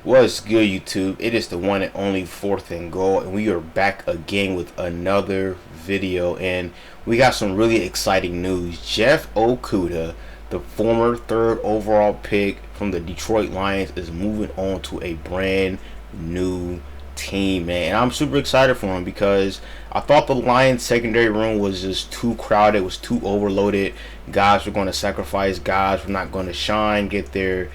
What's good, YouTube? It is the one and only Fourth and Goal, and we are back again with another video. And we got some really exciting news. Jeff Okudah, the former third overall pick from the Detroit Lions, is moving on to a brand new team, man. And I'm super excited for him because I thought the Lions secondary room was just too crowded, was too overloaded. Guys were going to sacrifice, guys were not going to shine, get their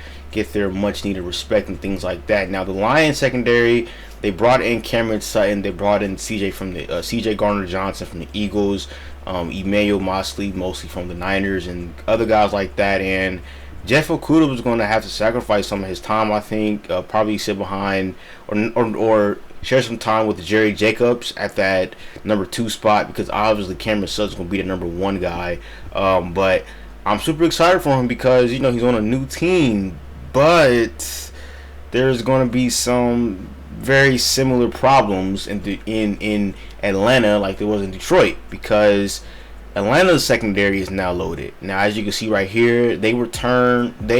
much needed respect and things like that. Now the Lions secondary, they brought in Cameron Sutton, they brought in CJ Gardner-Johnson from the Eagles, Emmanuel Mosley mostly from the Niners, and other guys like that. And Jeff Okudah was going to have to sacrifice some of his time, I think, probably sit behind or share some time with Jerry Jacobs at that number 2 spot, because obviously Cameron Sutton's going to be the number 1 guy. But I'm super excited for him because, he's on a new team, but there's going to be some very similar problems in Atlanta like there was in Detroit, because Atlanta's secondary is now loaded. Now, as you can see right here, they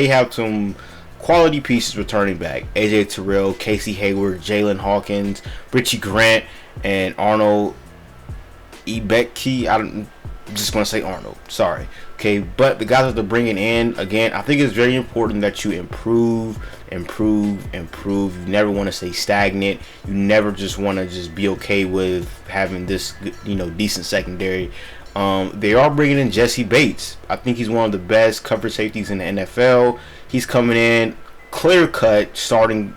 have some quality pieces returning back. AJ Terrell, Casey Hayward, Jalen Hawkins, Richie Grant, and Arnold Ebeke. I'm just going to say Arnold. Sorry. Okay, but the guys that they're bringing in, again, I think it's very important that you improve. You never want to stay stagnant. You never just want to just be okay with having this, decent secondary. They are bringing in Jesse Bates. I think he's one of the best coverage safeties in the NFL. He's coming in clear-cut starting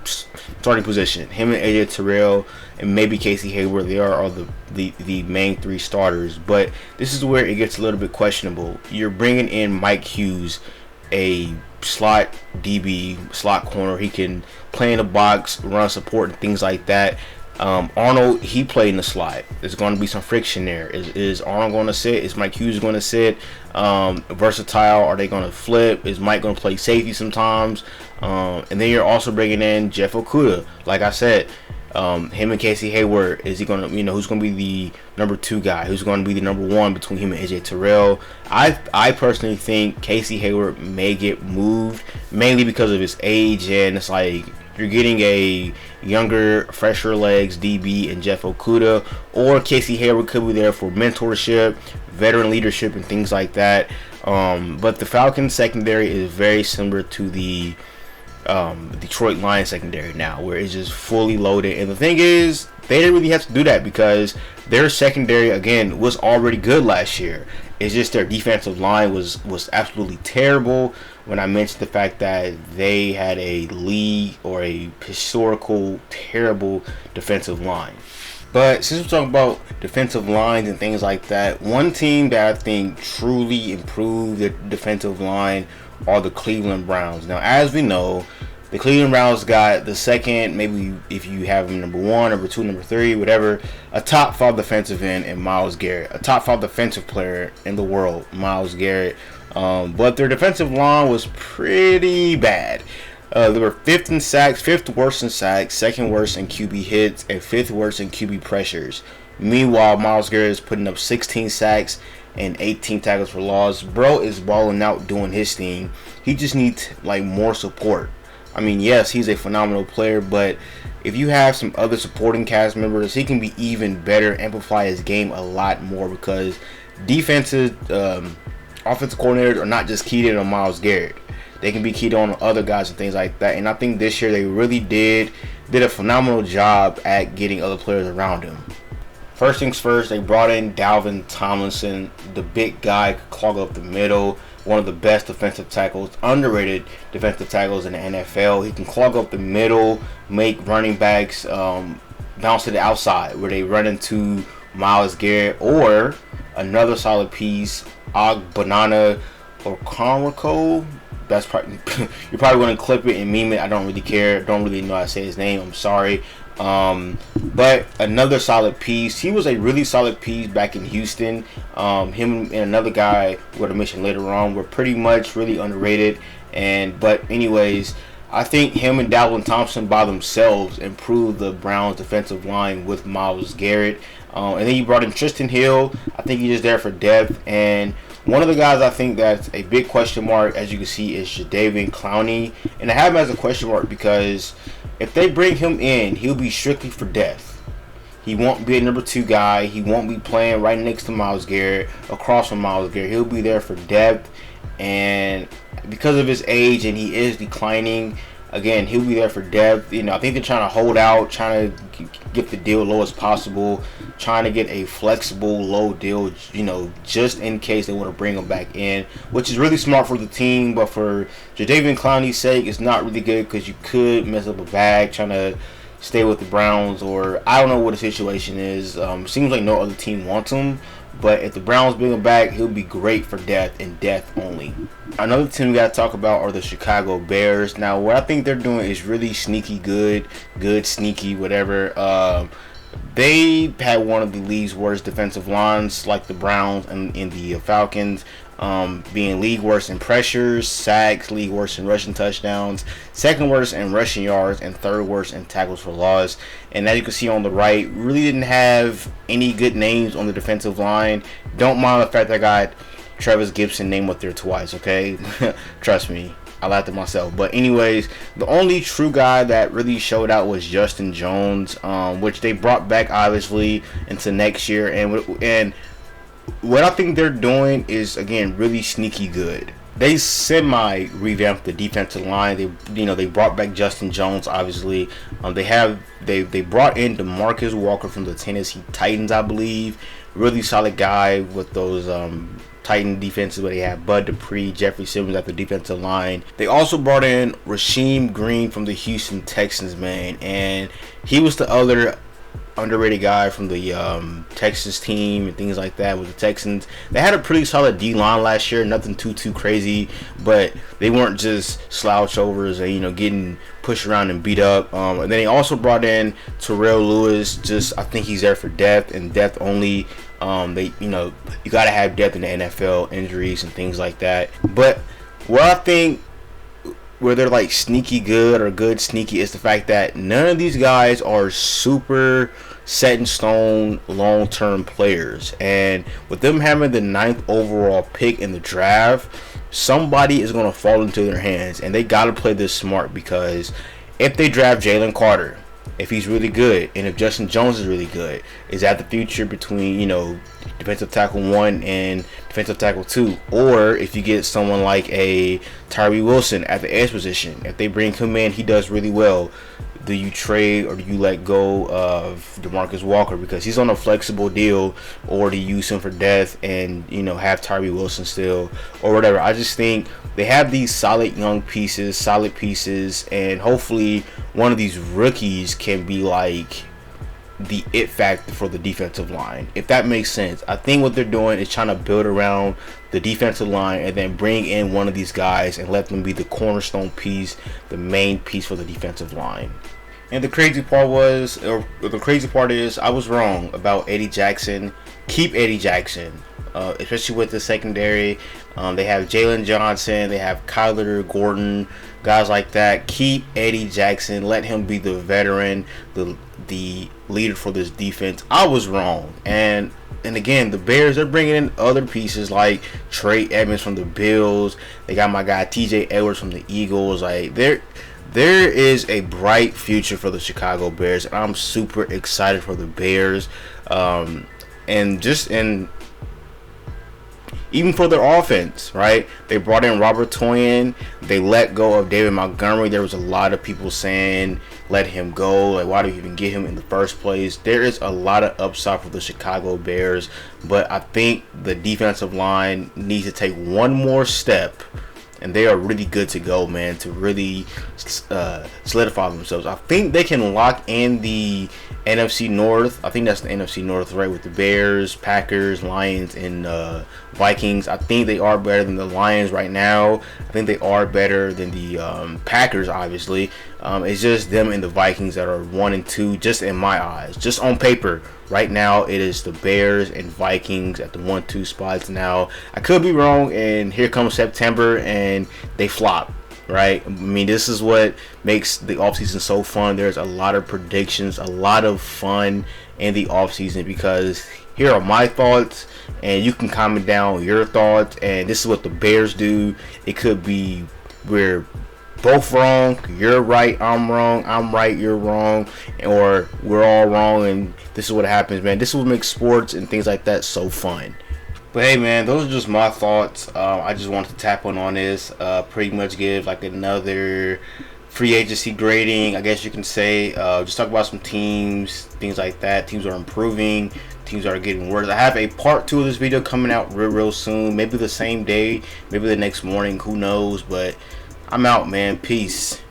position. Him and AJ Terrell and maybe Casey Hayward, they are the main 3 starters. But this is where it gets a little bit questionable. You're bringing in Mike Hughes, a slot DB, slot corner. He can play in the box, run support, and things like that. Arnold, he played in the slot. There's going to be some friction there. Is Arnold going to sit? Is Mike Hughes going to sit? Versatile? Are they going to flip? Is Mike going to play safety sometimes? And then you're also bringing in Jeff Okudah. Like I said, him and Casey Hayward. Is he going to, who's going to be the number 2 guy? Who's going to be the number 1 between him and AJ Terrell? I personally think Casey Hayward may get moved, mainly because of his age, and it's like you're getting a younger, fresher legs DB in Jeff Okudah, or Casey Hayward could be there for mentorship, veteran leadership, and things like that. But the Falcons secondary is very similar to the Detroit Lions secondary now, where it's just fully loaded. And the thing is, they didn't really have to do that because their secondary, again, was already good last year. It's just their defensive line was absolutely terrible. When I mentioned the fact that they had a league or a historical terrible defensive line. But since we're talking about defensive lines and things like that, one team that I think truly improved their defensive line are the Cleveland Browns. Now, as we know, the Cleveland Browns got the second, maybe if you have them number 1, number 2, number 3, whatever, a top 5 defensive end in Myles Garrett, a top 5 defensive player in the world, Myles Garrett. But their defensive line was pretty bad. They were 5th in sacks, 5th worst in sacks, 2nd worst in QB hits, and 5th worst in QB pressures. Meanwhile, Myles Garrett is putting up 16 sacks and 18 tackles for loss. Bro is balling out doing his thing. He just needs more support. I mean, yes, he's a phenomenal player, but if you have some other supporting cast members, he can be even better, amplify his game a lot more, because offensive coordinators are not just keyed in on Myles Garrett. They can be keyed on other guys and things like that. And I think this year they really did a phenomenal job at getting other players around him. First things first, they brought in Dalvin Tomlinson, the big guy, could clog up the middle. One of the best defensive tackles, underrated defensive tackles in the NFL. He can clog up the middle, make running backs bounce to the outside where they run into Myles Garrett, or another solid piece, Banana or Conrico. That's probably you're probably going to clip it and meme it. I don't really care. Don't really know how to say his name. I'm sorry. But another solid piece. He was a really solid piece back in Houston. Him and another guy we're going to mention later on were pretty much really underrated. But anyways, I think him and Dalvin Thompson by themselves improved the Browns defensive line with Myles Garrett. And then you brought in Tristan Hill. I think he's just there for depth. And one of the guys I think that's a big question mark, as you can see, is Jadeveon Clowney. And I have him as a question mark because If they bring him in, he'll be strictly for depth. He won't be a number 2 guy. He won't be playing right next to Myles Garrett, across from Myles Garrett. He'll be there for depth, and because of his age and he is declining, again, he'll be there for depth. I think they're trying to hold out, trying to get the deal low as possible, trying to get a flexible low deal, just in case they want to bring him back in, which is really smart for the team. But for Jadeveon Clowney's sake, it's not really good because you could mess up a bag trying to stay with the Browns, or I don't know what the situation is. Seems like no other team wants him, but if the Browns bring him back, he'll be great for depth and depth only. Another team we got to talk about are the Chicago Bears. Now, what I think they're doing is really sneaky good, sneaky, whatever. They had one of the league's worst defensive lines, like the Browns and in the Falcons, being league worst in pressures, sacks, league worst in rushing touchdowns, second worst in rushing yards, and third worst in tackles for loss. And as you can see on the right, really didn't have any good names on the defensive line. Don't mind the fact that I got Travis Gibson named up there twice, okay? Trust me, I laughed at myself. But anyways, the only true guy that really showed out was Justin Jones, which they brought back obviously into next year. And what I think they're doing is, again, really sneaky good. They semi revamped the defensive line. They brought back Justin Jones. Obviously, they brought in DeMarcus Walker from the Tennessee Titans, I believe. Really solid guy with those Titan defenses where they have Bud Dupree, Jeffrey Simmons at the defensive line. They also brought in Rasheem Green from the Houston Texans, man, and he was the other underrated guy from the Texas team and things like that with the Texans. They had a pretty solid D-line last year, nothing too crazy, but they weren't just slouch overs and getting pushed around and beat up. And then they also brought in Terrell Lewis. I think he's there for depth and depth only. You gotta have depth in the NFL, injuries and things like that. But what I think where they're like sneaky good or good sneaky is the fact that none of these guys are super set in stone long-term players, and with them having the 9th overall pick in the draft, somebody is going to fall into their hands, and they got to play this smart, because if they draft Jalen Carter, if he's really good, and if Justin Jones is really good, is that the future between defensive tackle 1 and defensive tackle 2? Or if you get someone like a Tyree Wilson at the edge position, if they bring him in, he does really well, do you trade or do you let go of DeMarcus Walker because he's on a flexible deal, or do you use him for depth and have Tyree Wilson still or whatever? I just think they have these solid young pieces, solid pieces, and hopefully one of these rookies can be like the it factor for the defensive line, if that makes sense. I think what they're doing is trying to build around the defensive line and then bring in one of these guys and let them be the cornerstone piece, the main piece for the defensive line. And the crazy part is, I was wrong about Eddie Jackson. Keep Eddie Jackson, especially with the secondary. They have Jalen Johnson, they have Kyler Gordon, guys like that. Keep Eddie Jackson. Let him be the veteran, the leader for this defense. I was wrong. And again, the Bears, they're bringing in other pieces like Trey Edmonds from the Bills. They got my guy TJ Edwards from the Eagles. Like there is a bright future for the Chicago Bears, and I'm super excited for the Bears. Even for their offense, right? They brought in Robert Tonyan. They let go of David Montgomery. There was a lot of people saying, let him go. Like, why do you even get him in the first place? There is a lot of upside for the Chicago Bears, but I think the defensive line needs to take one more step, and they are really good to go, man, to really solidify themselves. I think they can lock in the NFC North. I think that's the NFC North, right, with the Bears, Packers, Lions, and Vikings. I think they are better than the Lions right now. I think they are better than the Packers, obviously. It's just them and the Vikings that are 1 and 2, just in my eyes. Just on paper. Right now, it is the Bears and Vikings at the 1-2 spots now. I could be wrong, and here comes September, and they flop, right? I mean, this is what makes the offseason so fun. There's a lot of predictions, a lot of fun in the offseason, because here are my thoughts, and you can comment down your thoughts, and this is what the Bears do. It could be where both wrong. You're right, I'm wrong. I'm right, you're wrong, or we're all wrong, and this is what happens, man. This is what makes sports and things like that so fun. But hey, man, those are just my thoughts. I just wanted to tap on this. Pretty much give like another free agency grading, I guess you can say. Just talk about some teams, things like that. Teams are improving. Teams are getting worse. I have a part 2 of this video coming out real soon. Maybe the same day, maybe the next morning. Who knows? But I'm out, man. Peace.